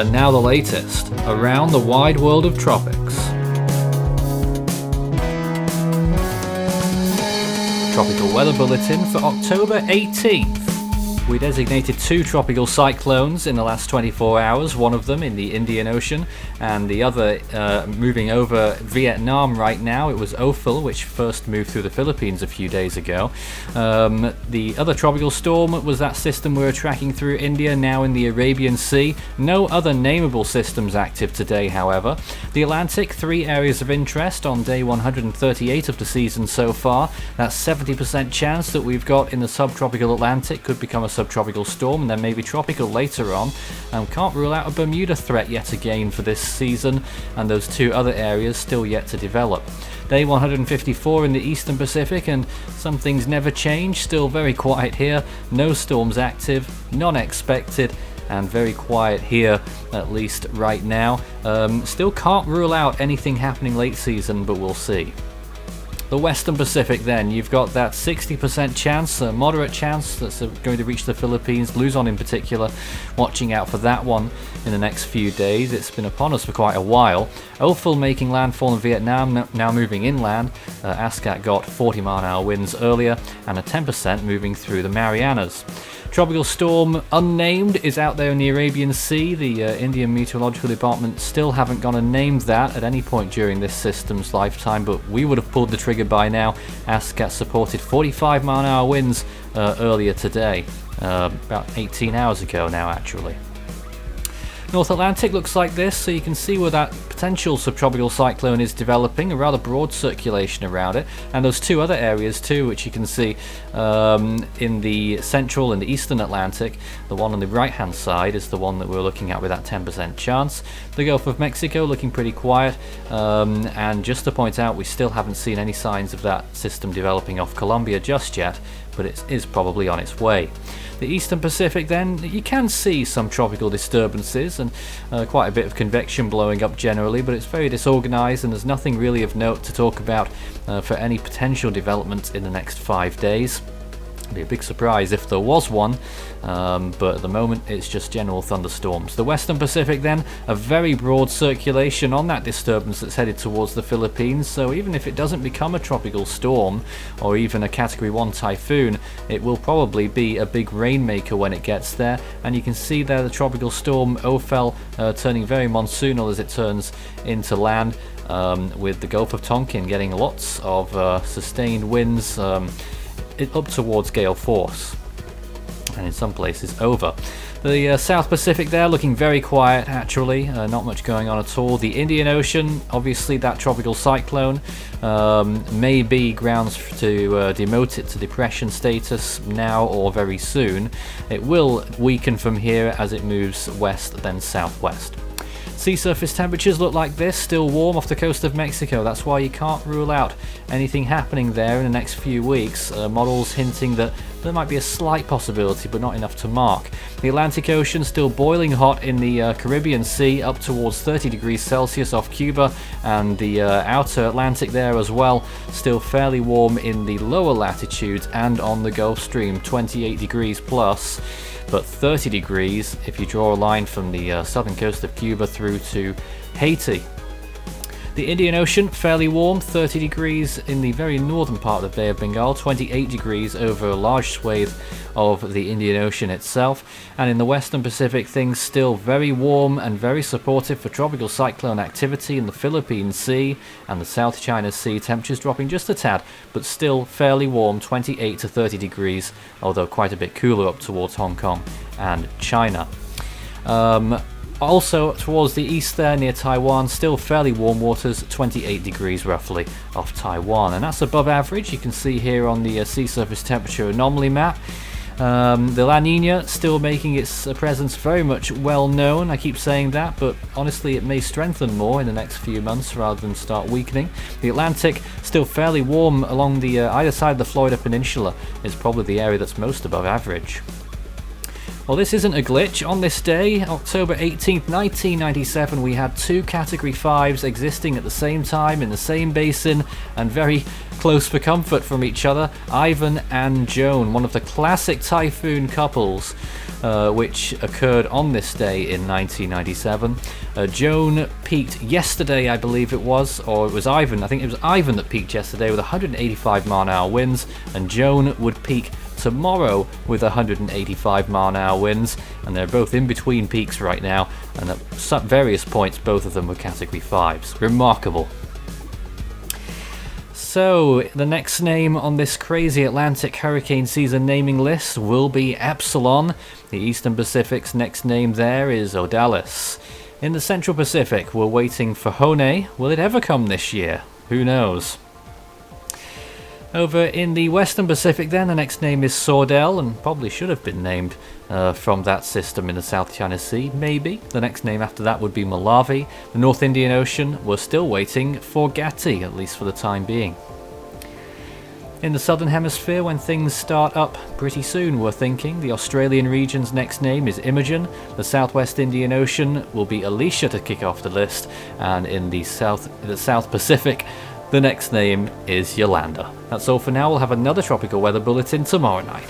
And now the latest around the wide world of tropics. Tropical Weather Bulletin for October 18th. We designated 2 tropical cyclones in the last 24 hours, one of them in the Indian Ocean and the other moving over Vietnam right now. It was Ofel, which first moved through the Philippines a few days ago. The other tropical storm was that system we were tracking through India, now in the Arabian Sea. No other nameable systems active today, however. The Atlantic, 3 areas of interest on day 138 of the season so far. That's 70% chance that we've got in the subtropical Atlantic could become a subtropical storm and then maybe tropical later on. Can't rule out a Bermuda threat yet again for this season, and those 2 other areas still yet to develop. Day 154 in the Eastern Pacific, and some things never change. Still very quiet here, no storms active, none expected, and very quiet here, at least right now. Still can't rule out anything happening late season, but we'll see. The Western Pacific then, you've got that 60% chance, a moderate chance that's going to reach the Philippines, Luzon in particular, watching out for that one in the next few days. It's been upon us for quite a while. Ofel making landfall in Vietnam, now moving inland. Ascat got 40-mile-an-hour winds earlier, and a 10% moving through the Marianas. Tropical storm unnamed is out there in the Arabian Sea. The Indian Meteorological Department still haven't gone and named that at any point during this system's lifetime, but we would have pulled the trigger by now. Ascat supported 45-mile-an-hour winds earlier today, about 18 hours ago now actually. North Atlantic looks like this, so you can see where that potential subtropical cyclone is developing, a rather broad circulation around it, and those 2 other areas too, which you can see in the central and the eastern Atlantic. The one on the right hand side is the one that we're looking at with that 10% chance. The Gulf of Mexico looking pretty quiet, and just to point out, we still haven't seen any signs of that system developing off Colombia just yet, but it is probably on its way. The Eastern Pacific then, you can see some tropical disturbances and quite a bit of convection blowing up generally, but it's very disorganized and there's nothing really of note to talk about for any potential development in the next 5 days. It'd be a big surprise if there was one, but at the moment it's just general thunderstorms. The Western Pacific then, a very broad circulation on that disturbance that's headed towards the Philippines, so even if it doesn't become a tropical storm or even a Category 1 typhoon, it will probably be a big rainmaker when it gets there. And you can see there the tropical storm Ofel turning very monsoonal as it turns into land, with the Gulf of Tonkin getting lots of sustained winds up towards gale force, and in some places over. The South Pacific there looking very quiet actually, not much going on at all. The Indian Ocean, obviously that tropical cyclone may be grounds to demote it to depression status now or very soon. It will weaken from here as it moves west then southwest. Sea surface temperatures look like this, still warm off the coast of Mexico. That's why you can't rule out anything happening there in the next few weeks. Models hinting that there might be a slight possibility, but not enough to mark. The Atlantic Ocean still boiling hot in the Caribbean Sea, up towards 30 degrees Celsius off Cuba, and the outer Atlantic there as well, still fairly warm in the lower latitudes and on the Gulf Stream, 28 degrees plus. But 30 degrees if you draw a line from the southern coast of Cuba through to Haiti. The Indian Ocean, fairly warm, 30 degrees in the very northern part of the Bay of Bengal, 28 degrees over a large swathe of the Indian Ocean itself. And in the Western Pacific, things still very warm and very supportive for tropical cyclone activity in the Philippine Sea and the South China Sea. Temperatures dropping just a tad, but still fairly warm, 28 to 30 degrees, although quite a bit cooler up towards Hong Kong and China. Also towards the east there near Taiwan, still fairly warm waters, 28 degrees roughly off Taiwan, and that's above average. You can see here on the sea surface temperature anomaly map. The La Nina still making its presence very much well known. I keep saying that, but honestly it may strengthen more in the next few months rather than start weakening. The Atlantic still fairly warm along the either side of the Florida Peninsula is probably the area that's most above average. Well, this isn't a glitch. On this day, October 18th, 1997, we had two Category 5s existing at the same time in the same basin and very close for comfort from each other. Ivan and Joan, one of the classic typhoon couples, which occurred on this day in 1997. Joan peaked yesterday, I believe it was, or it was Ivan. I think it was Ivan that peaked yesterday with 185 mile-an-hour winds, and Joan would peak tomorrow with 185 mile-an-hour winds, and they're both in between peaks right now, and at various points both of them were Category 5s. Remarkable. So, the next name on this crazy Atlantic hurricane season naming list will be Epsilon. The Eastern Pacific's next name there is Odalis. In the Central Pacific, we're waiting for Hone. Will it ever come this year? Who knows? Over in the Western Pacific then, the next name is Sordell, and probably should have been named from that system in the South China Sea, maybe. The next name after that would be Malawi. The North Indian Ocean, we're still waiting for Gatti, at least for the time being. In the Southern Hemisphere, when things start up pretty soon, we're thinking, the Australian region's next name is Imogen. The Southwest Indian Ocean will be Alicia to kick off the list, and in the South Pacific, the next name is Yolanda. That's all for now. We'll have another tropical weather bulletin tomorrow night.